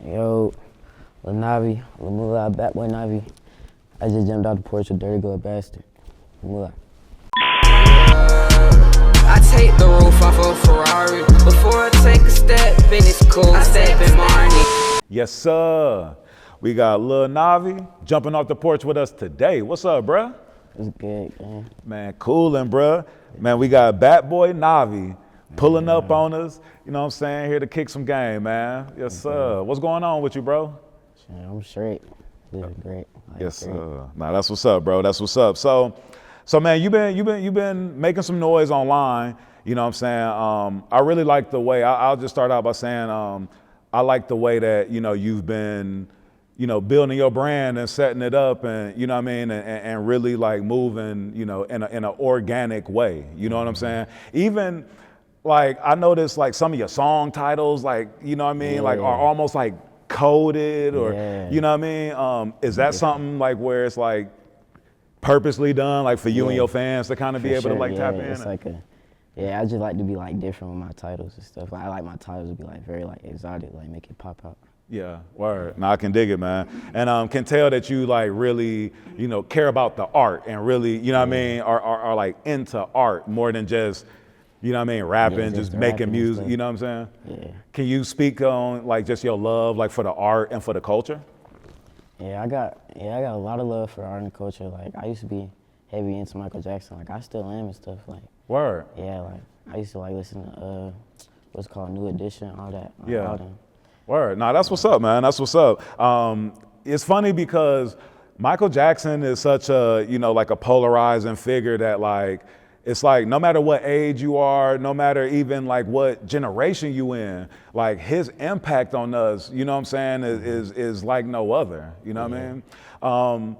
Yo, Lil Novi, Lil Moolah, Bad Boy Novi. I just jumped out the porch with Dirty Good Bastard. Moolah. I take the roof off a Ferrari. Before I take a step in, it's cool. I step in Marnie. Yes, sir. We got Lil Novi jumping off the porch with us today. What's up, bruh? It's good, man. Man, coolin', bruh. Man, we got Bad Boy Novi pulling up on us. You know what I'm saying? Here to kick some game, man. Yes, sir. What's going on with you, bro? Yeah, I'm straight. Living great. Yes, sir. Nah, that's what's up, bro. That's what's up. So man, you've been making some noise online. You know what I'm saying? I really like the way. I'll just start out by saying I like the way that you've been building your brand and setting it up, and you know what I mean, and really like moving in an organic way. You know what I'm saying? Even like I noticed like some of your song titles, like you know what I mean, like are almost like coded, or you know what I mean. Is that something like where it's like purposely done, like for you and your fans to kind of be able to like tap in? It's like I just like to be like different with my titles and stuff. Like, I like my titles to be like very like exotic, like make it pop out. Yeah, word. Now I can dig it, man. And can tell that you like really, care about the art and really, you know what I mean, are like into art more than just, rapping, just making music, you know what I'm saying? Yeah. Can you speak on like just your love like for the art and for the culture? Yeah, I got a lot of love for art and culture. Like I used to be heavy into Michael Jackson. Like I still am and stuff. Like Word. yeah, like I used to like listen to what's called New Edition, all that. Yeah. All them. Word. Nah, that's what's up, man. That's what's up. It's funny because Michael Jackson is such a, like a polarizing figure that like, it's like no matter what age you are, no matter even like what generation you in, like his impact on us, you know what I'm saying, is like no other, you know what I mean?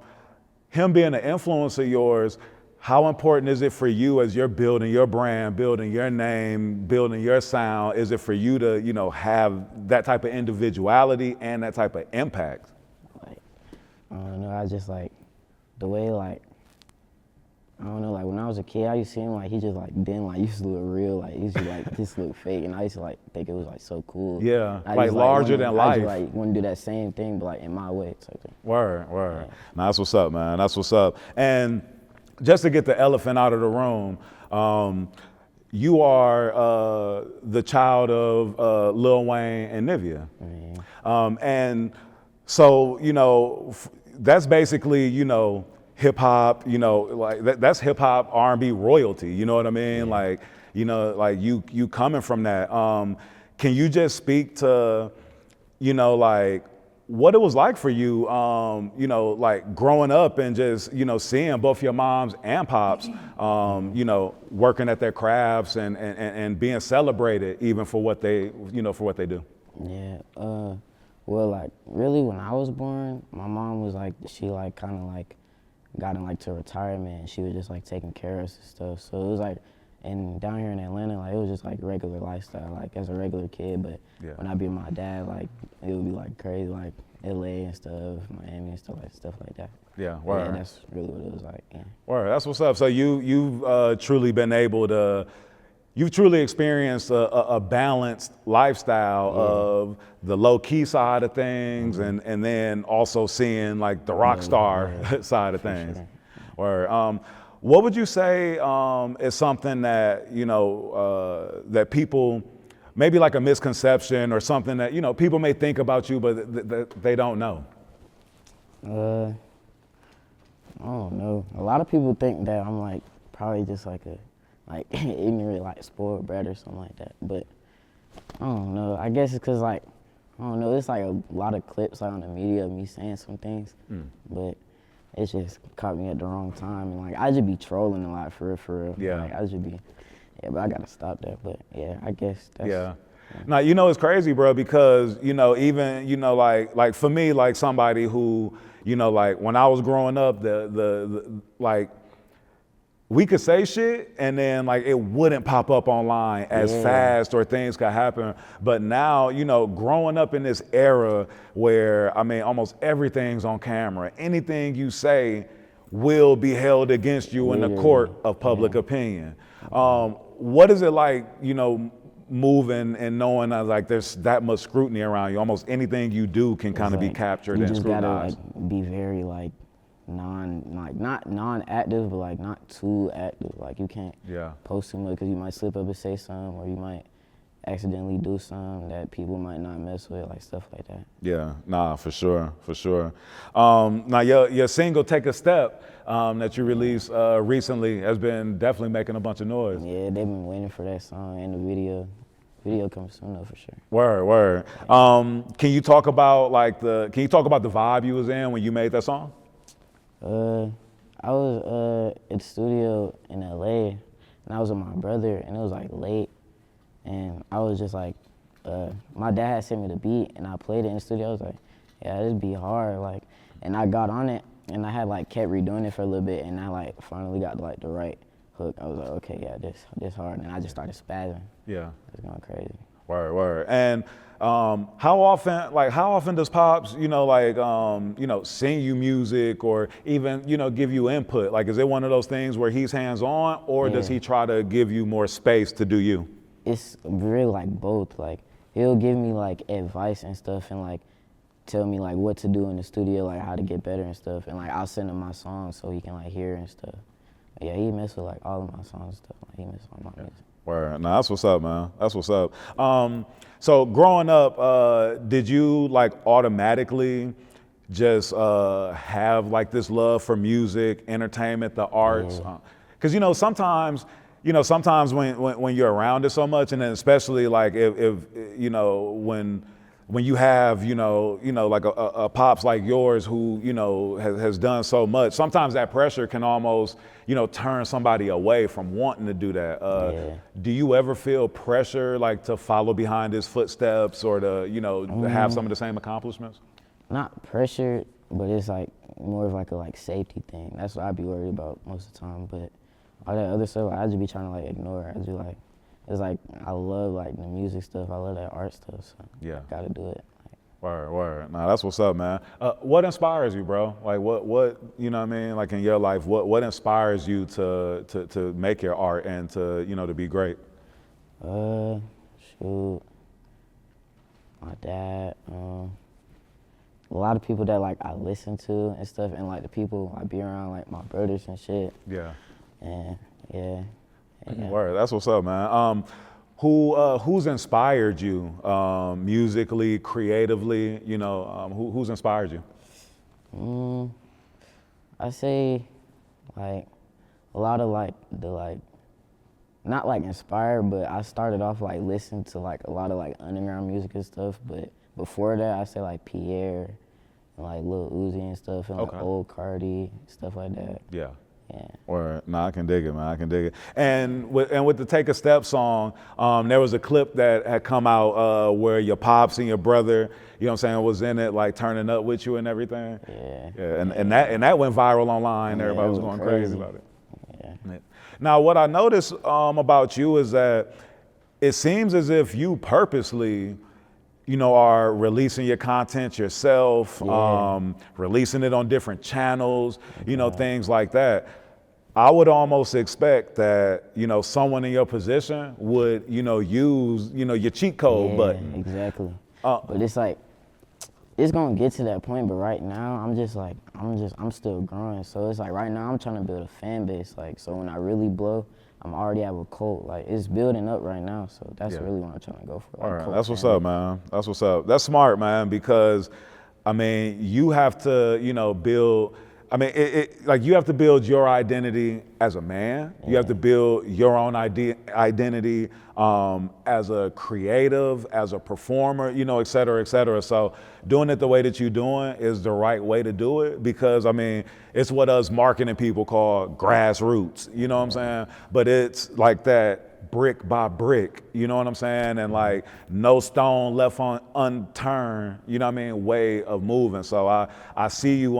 Him being an influence of yours, how important is it for you as you're building your brand, building your name, building your sound? Is it for you to, have that type of individuality and that type of impact? Like, I don't know, I just like, the way like, I don't know, like when I was a kid, I used to see him like, he just like didn't like used to look real, like he used to like just look fake, and I used to like think it was like so cool. Yeah, I like just, larger than life. I just like want to do that same thing, but like in my way type thing. Word. Yeah. Nah, that's what's up, man. That's what's up. And just to get the elephant out of the room, you are the child of Lil Wayne and Nivea. And so, that's basically, hip hop, like that's hip hop R&B royalty, you know what I mean? Like, like you coming from that. Can you just speak to, like what it was like for you, like growing up and just, seeing both your moms and pops, working at their crafts and being celebrated even for what they, do? Yeah, well, like really when I was born, my mom was like, she like kind of like got in like to retirement, and she was just like taking care of us and stuff. So it was like, and down here in Atlanta, like it was just like regular lifestyle, like as a regular kid. But when I be with my dad, like it would be like crazy, like LA and stuff, Miami and stuff like that. Yeah, word. Yeah, that's really what it was like. Yeah. Word, that's what's up. So you've truly been able to, you've truly experienced a balanced lifestyle of the low-key side of things and then also seeing like the rock star side of things. Sure. What would you say is something that, that people, maybe like a misconception or something that, people may think about you but that they don't know? I don't know. A lot of people think that I'm like probably just like a ignorant, like spoiled brat or something like that. But I don't know. I guess it's cause like, I don't know, it's like a lot of clips like on the media of me saying some things, but it just caught me at the wrong time. And like, I just be trolling a lot for real. Yeah. Like, I just be, but I gotta stop that. But yeah, I guess that's. Yeah. Now, it's crazy, bro, because, even, like for me, like somebody who, like when I was growing up, the like, we could say shit and then like it wouldn't pop up online as fast or things could happen. But now, growing up in this era where, I mean, almost everything's on camera, anything you say will be held against you in the court of public opinion. What is it like, moving and knowing that like there's that much scrutiny around you. Almost anything you do can kind of be captured and scrutinized. You just gotta like be very like not non-active, but like not too active. Like you can't post too much because you might slip up and say something, or you might accidentally do something that people might not mess with, like stuff like that. Yeah, nah, for sure. Now your single "Take a Step" that you released recently has been definitely making a bunch of noise. Yeah, they've been waiting for that song and the video. Video comes soon though, for sure. Word. Can you talk about the vibe you was in when you made that song? I was at the studio in LA, and I was with my brother, and it was like late, and I was just like, my dad had sent me the beat, and I played it in the studio. I was like, yeah, this beat hard, like, and I got on it, and I had like kept redoing it for a little bit, and I like finally got like the right hook. I was like, okay, yeah, this hard, and I just started spazzing. Yeah, it was going crazy. Word. And how often does Pops, sing you music or even, give you input? Like, is it one of those things where he's hands-on, or does he try to give you more space to do you? It's really like both. Like, he'll give me like advice and stuff, and like tell me like what to do in the studio, like how to get better and stuff. And like I'll send him my songs so he can like hear and stuff. But yeah, he mess with like all of my songs and stuff. Like he mess with all my music. Word. Now that's what's up, man. That's what's up. So growing up, did you like automatically just have like this love for music, entertainment, the arts? Because sometimes when you're around it so much, and then especially like if when you have like a pops like yours who has done so much, sometimes that pressure can almost turn somebody away from wanting to do that. Do you ever feel pressure like to follow behind his footsteps or to have some of the same accomplishments? Not pressure, but it's like more of like a safety thing. That's what I'd be worried about most of the time. But all that other stuff, I just be trying to like ignore. I just be like, it's like I love like the music stuff. I love that art stuff. So yeah, gotta do it. Word. Nah, that's what's up, man. What inspires you, bro? Like what you know what I mean? Like in your life, what inspires you to make your art and to be great? Shoot, my dad. A lot of people that like I listen to and stuff, and like the people I be around, like my brothers and shit. Yeah. And yeah. Word. That's what's up, man. Who's inspired you musically, creatively? Who's inspired you? I say like a lot of not like inspired, but I started off like listening to like a lot of like underground music and stuff. But before that, I say like Pierre and like Lil Uzi and stuff, and like old Cardi, stuff like that. Yeah. Or I can dig it, man. I can dig it. And with the "Take a Step" song, there was a clip that had come out where your pops and your brother, was in it, like turning up with you and everything. Yeah. And that went viral online. Everybody was going crazy about it. Yeah. Now, what I noticed about you is that it seems as if you purposely, are releasing your content yourself, releasing it on different channels, things like that. I would almost expect that, someone in your position would, use, your cheat code button. Exactly. But it's like, it's gonna get to that point, but right now, I'm still growing. So it's like right now I'm trying to build a fan base. Like, so when I really blow, I'm already have a cult. Like, it's building up right now, so that's really what I'm trying to go for. All right, that's what's up, man. That's what's up. That's smart, man, because, you have to, build, you have to build your identity as a man. Yeah. You have to build your own identity as a creative, as a performer, et cetera, et cetera. So doing it the way that you're doing is the right way to do it because, it's what us marketing people call grassroots, you know what I'm saying? But it's like that brick by brick, you know what I'm saying? And like no stone left unturned, way of moving. So I see you,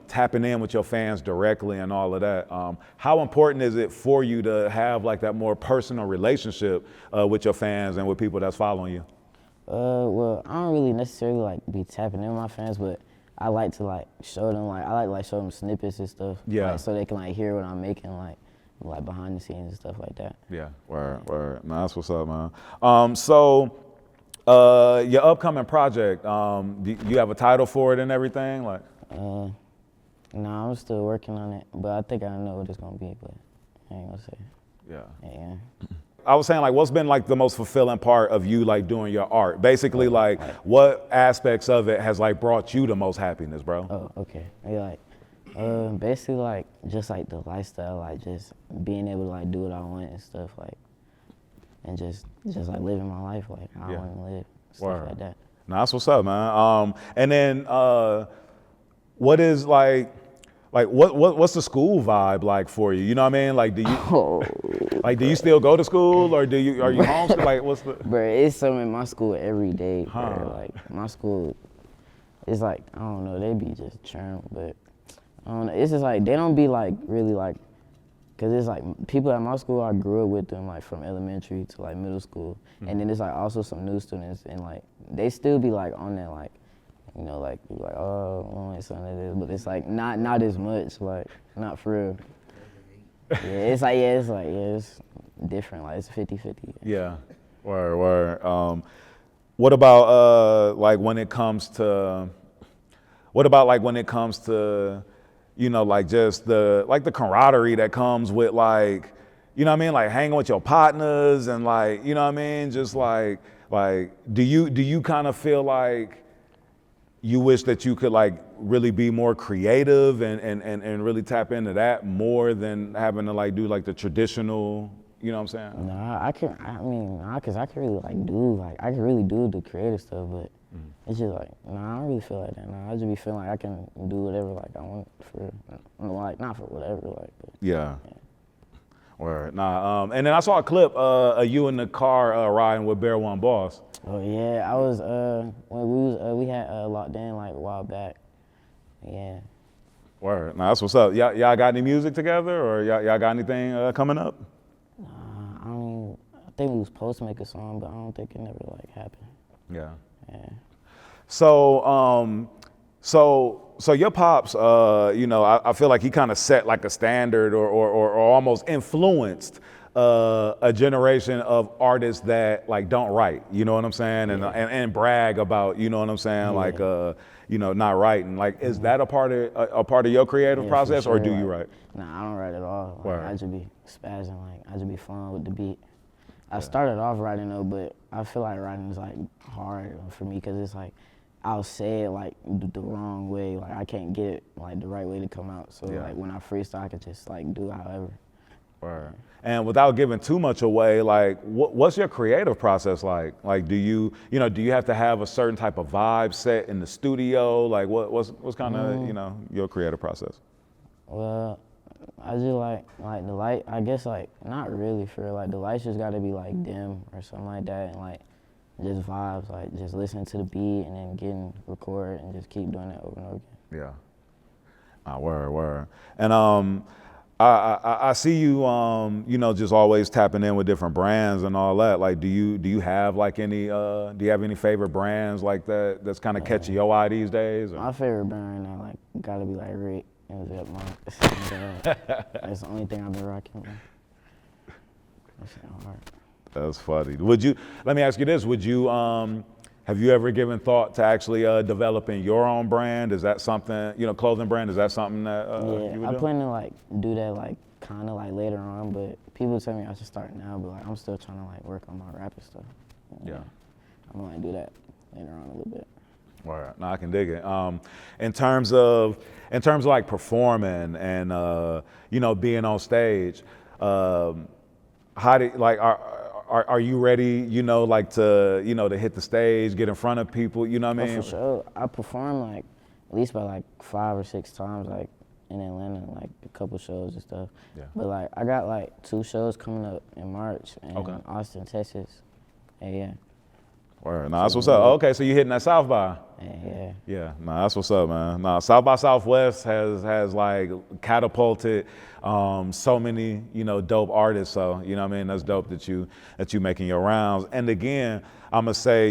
tapping in with your fans directly and all of that. How important is it for you to have like that more personal relationship with your fans and with people that's following you? Well, I don't really necessarily be tapping in with my fans, but I like to show them show them snippets and stuff. Yeah. So they can hear what I'm making like behind the scenes and stuff like that. Yeah, word. No, that's what's up, man. Your upcoming project, do you have a title for it and everything? Like, No, I'm still working on it, but I think I know what it's gonna be, but I ain't gonna say. Yeah. I was saying, like, what's been like the most fulfilling part of you like doing your art? Basically, like, what aspects of it has like brought you the most happiness, bro? Oh, okay. Yeah, like, basically like just like the lifestyle, like just being able to like do what I want and stuff, like, and just like living my life like how I want to live, stuff like that. No, that's what's up, man. And then what is what's the school vibe like for you? You know what I mean? Like, do you still go to school or are you homeschooled? Like, what's the? Bro, it's something in my school every day. Bro. Like my school, it's like I don't know, they be just churn, but I don't know. It's just like they don't be like really like, cause it's like people at my school I grew up with them like from elementary to like middle school, and then there's like also some new students and like they still be like on that like. You know, like, oh, it's something like this, but it's like not as much, like, not for real. It's different, like, it's 50-50. Yeah, word. What about, like, when it comes to, you know, like, just the camaraderie that comes with, like, you know what I mean, like, hanging with your partners and, like, you know what I mean, just, like, do you kind of feel like, you wish that you could like really be more creative and really tap into that more than having to like do like the traditional, you know what I'm saying? Nah, cause I can really like do, like, I can really do the creative stuff, but it's just like, I don't really feel like that. I just be feeling like I can do whatever like I want for, like, not for whatever, like, but. Yeah. Word. Nah, and then I saw a clip of you in the car riding with Bear One Boss. Oh yeah, I was when we had locked in like a while back. Yeah. Word. Nah, that's what's up. Y'all got any music together, or y'all got anything coming up? I think we was supposed to make a song, but I don't think it never like happened. Yeah. Yeah. So your pops, you know, I feel like he kind of set like a standard or almost influenced a generation of artists that like don't write, you know what I'm saying, and brag about, you know what I'm saying, like you know, not writing. Like, is that a part of your creative process, sure, or do like, you write? Nah, I don't write at all. Like, I just be spazzing, like I just be fun with the beat. I started off writing though, but I feel like writing is like hard for me because it's like I'll say it like the wrong way, like I can't get it like the right way to come out. So like when I freestyle, I can just like do however. Right. And without giving too much away, like what's your creative process like? Like, do you have to have a certain type of vibe set in the studio? Like, what's kind of your creative process? Well, I just like the light. I guess like not really for real. Like the lights just got to be like dim or something like that, and like just vibes. Like just listening to the beat and then getting record and just keep doing it over and over again. Yeah. Word. And I see you, just always tapping in with different brands and all that. Like, do you have like any, do you have any favorite brands like that that's kind of catching your eye these days? Or? My favorite brand right now, like, gotta be like Rick. That's the only thing I've been rocking. That's hard. That's funny. Let me ask you this, have you ever given thought to actually developing your own brand? Is that something, clothing brand, is that something that you would I do? plan to like do that like kind of like later on, but people tell me I should start now, but like I'm still trying to like work on my rapping stuff. Yeah. I'm gonna like do that later on a little bit. Right. No, I can dig it. In terms of like performing and being on stage, how do are you ready? To hit the stage, get in front of people. You know what I mean? For sure. I perform like at least by like 5 or 6 times like in Atlanta, like a couple shows and stuff. Yeah. But like I got like 2 shows coming up in March in Austin, Texas. Yeah. Word. Nah, that's what's up. Okay, so you hitting that South by? Yeah. Yeah. Nah, that's what's up, man. Nah, South by Southwest has like catapulted so many dope artists. So that's dope that you making your rounds. And again, I'm gonna say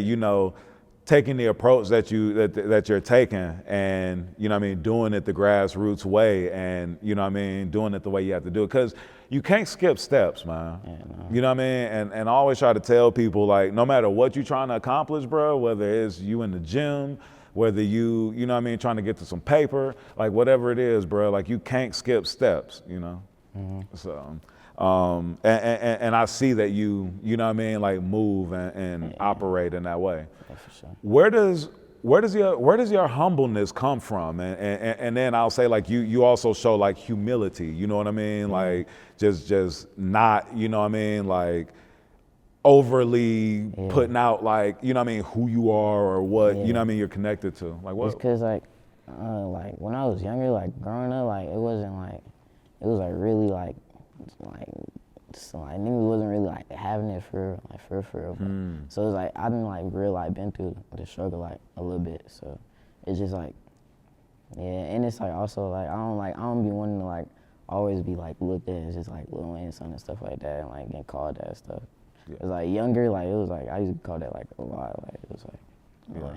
taking the approach that you're taking, and you know what I mean, doing it the grassroots way, and you know what I mean, doing it the way you have to do it, because you can't skip steps, man. Yeah, no. You know what I mean? And I always try to tell people, like, no matter what you're trying to accomplish, bro, whether it's you in the gym, whether you know what I mean, trying to get to some paper, like whatever it is, bro, like you can't skip steps, you know? So, and I see that you know what I mean, like move and operate in that way. Yeah, for sure. Where does your humbleness come from? And then I'll say, like, you also show like humility, you know what I mean? Like just not, you know what I mean, like overly putting out, like, you know what I mean, who you are or what, you know what I mean, you're connected to. Like what? It's because like when I was younger, like growing up, like it wasn't like, it was like really like so like niggas wasn't really like having it for real. So it's like I didn't like really like been through the struggle like a little bit. So it's just like, yeah, and it's like also like I don't be wanting to like always be like looked at as just like Lil Wayne son and stuff like that, and like getting called that stuff. It's like younger, like it was like I used to call that like a lot. Like it was like, Yeah.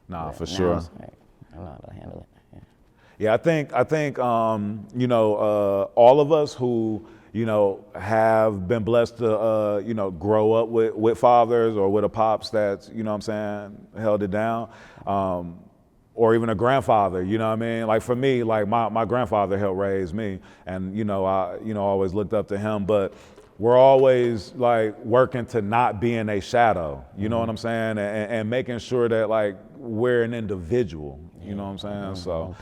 Nah, for now sure. it's like, I know how to handle it. Yeah, I think you know, all of us who, you know, have been blessed to you know, grow up with fathers or with a pops that's, you know what I'm saying, held it down, or even a grandfather, you know what I mean? Like for me, like my grandfather helped raise me, and you know, I always looked up to him, but we're always like working to not be in a shadow, you know what I'm saying? And making sure that like we're an individual, you know what I'm saying? So,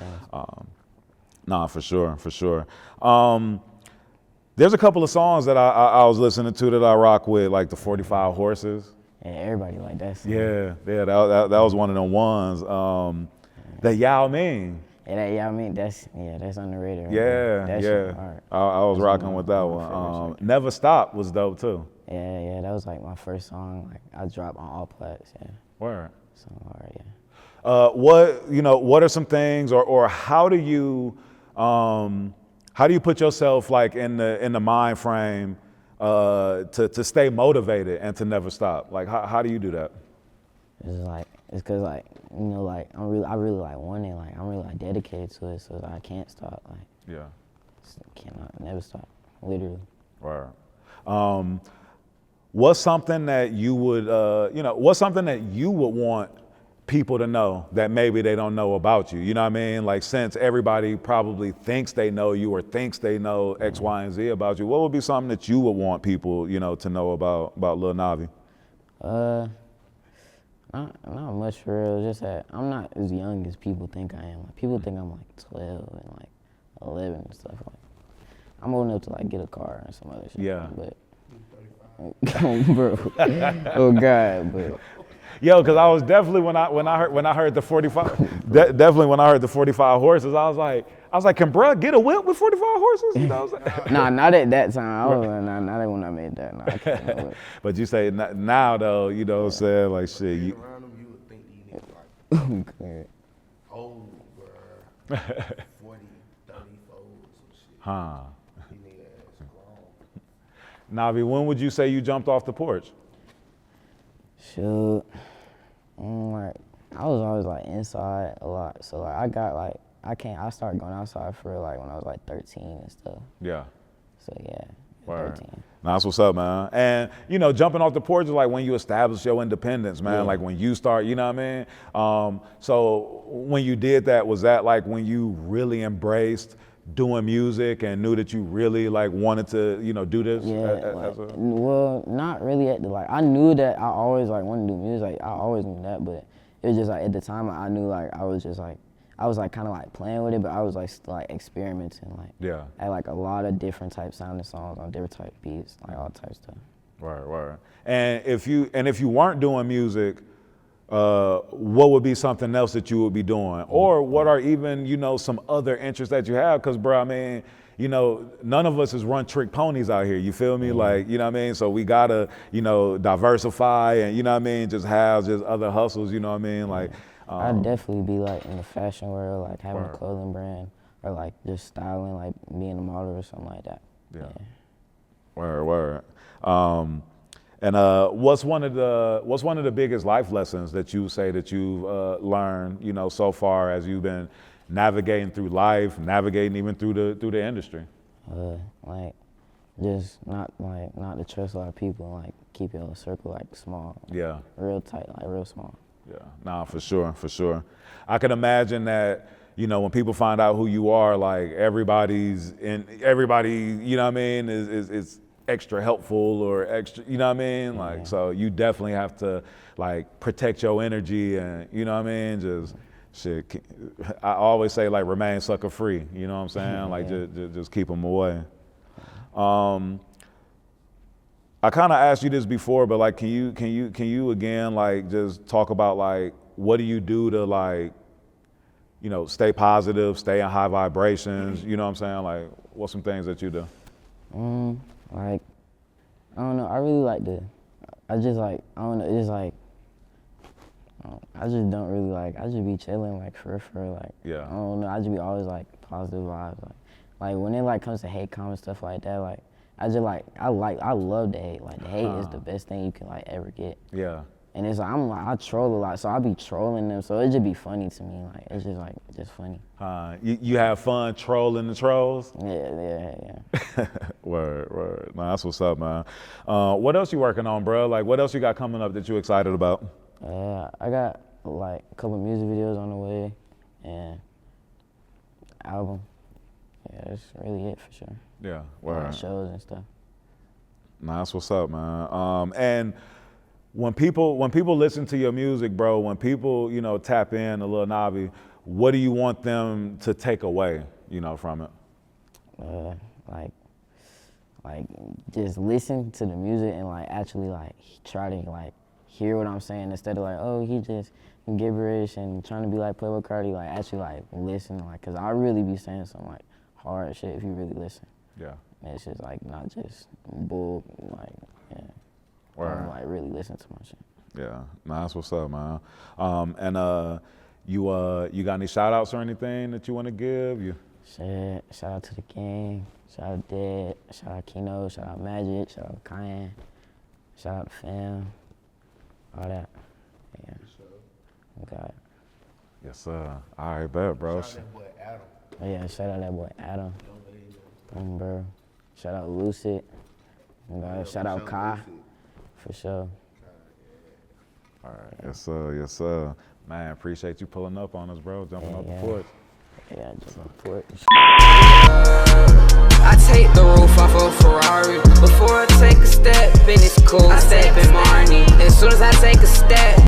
nah, for sure. There's a couple of songs that I was listening to that I rock with, like the 45 Horses. Yeah, everybody like that. That was one of them ones. The Yao Ming. Yeah, I mean that's underrated. Right? Yeah. That shit hard. I was rocking with that one. Never Stop was dope too. Yeah, that was like my first song. Like I dropped on all plats. Yeah. Word. So hard, yeah. What are some things, or how do you put yourself like in the mind frame to stay motivated and to never stop? Like how do you do that? It's cause like, you know, like I really like want it. Like I'm really like dedicated to it, so I can't stop. Like cannot never stop, literally. Right. What's something that you would want people to know that maybe they don't know about you? You know what I mean? Like, since everybody probably thinks they know you or thinks they know X, Y, and Z about you, what would be something that you would want people, you know, to know about Lil Novi? Not much for real. Just that I'm not as young as people think I am. Like, people think I'm like 12 and like 11 and stuff. Like, I'm old enough to like get a car and some other shit. Yeah. But, bro. Oh God, but. Yo, because I was definitely when I heard the 45, definitely when I heard the 45 horses, I was like, can bruh get a whip with 45 horses? You know what I'm saying? Nah, not at that time. I was not when I made that. Nah, I can't do it. But you say now though, you know what I'm saying? Like shit. Around them, you would think these niggas like old, bruh. 40, 30 folds, some shit. Huh. These niggas grown. Navi, when would you say you jumped off the porch? Shoot. Like, I was always like inside a lot. So like I got like, I started going outside for like when I was like 13 and stuff. Yeah. So yeah, Word. 13. Nah, that's what's up, man. And you know, jumping off the porch is like when you establish your independence, man. Yeah. Like when you start, you know what I mean? So when you did that, was that like when you really embraced doing music and knew that you really like wanted to, you know, do this? Yeah, well, not really at the, like, I knew that I always like wanted to do music. Like, I always knew that, but it was just like at the time I knew like I was like kind of like playing with it, but I was like like experimenting, like I had like a lot of different type sounding songs on different type beats, like all types of stuff. Right. And if you weren't doing music, what would be something else that you would be doing? Or what are even, you know, some other interests that you have? Because, bro, I mean, you know, none of us is run trick ponies out here. You feel me? Like, you know what I mean? So we got to, you know, diversify and, you know what I mean, just have just other hustles, you know what I mean? Like, I'd definitely be like in the fashion world, like having a clothing brand or like just styling, like being a model or something like that. Yeah. Word. And what's one of the biggest life lessons that you say that you've learned, you know, so far as you've been navigating through life, navigating even through the industry? Like, just not to trust a lot of people. Like, keep your circle like small. Yeah. Real tight, like real small. Yeah. Nah, for sure. I can imagine that. You know, when people find out who you are, like everybody, you know what I mean, is extra helpful or extra, you know what I mean? Like, so you definitely have to like protect your energy and, you know what I mean? Just shit. I always say like remain sucker free, you know what I'm saying? Like just keep them away. I kind of asked you this before, but like, can you again, like just talk about like, what do you do to like, you know, stay positive, stay in high vibrations, you know what I'm saying? Like, what's some things that you do? Like, I don't know, I really like I just like, I don't know, it's just like, I just don't really like, I just be chilling, like, for like, yeah. I don't know, I just be always like positive vibes, like when it like comes to hate comments, stuff like that, like, I love the hate, like, the hate is the best thing you can like ever get. Yeah. And it's like, I troll a lot, so I be trolling them, so it just be funny to me, like, it's just funny. You have fun trolling the trolls? Yeah. Word. Nah, that's what's up, man. What else you working on, bro? Like, what else you got coming up that you excited about? I got like a couple music videos on the way, and album. Yeah, that's really it for sure. Yeah, word. Shows and stuff. Nah, that's what's up, man. And when people listen to your music, bro, when people, you know, tap in to Lil Novi, what do you want them to take away, you know, from it? Like just listen to the music and like actually like try to like hear what I'm saying instead of like, oh, he just gibberish and trying to be like Playboy Cardi. Like actually like listen, like, cause I really be saying some like hard shit if you really listen. Yeah. And it's just like not just bull, like, yeah. Word. Like really listen to my shit. Yeah, nah, that's what's up, man. And you got any shout outs or anything that you want to give? Shit, shout out to the gang, shout out Dead, shout out Kino, shout out Magic, shout out Cayenne, shout out Fam, all that. Yeah. Okay. Yes, sir. All right, bet, bro. Shout out that boy Adam. Oh, yeah, shout out that boy Adam. Bro. Shout out Lucid. Shout out Kai. For sure. All right, yes, sir. Man, appreciate you pulling up on us, bro. Jumping off the porch. Yeah, jumping off the porch. I take the roof off a Ferrari. Before I take a step, and it's cool. I step in Marnie. As soon as I take a step.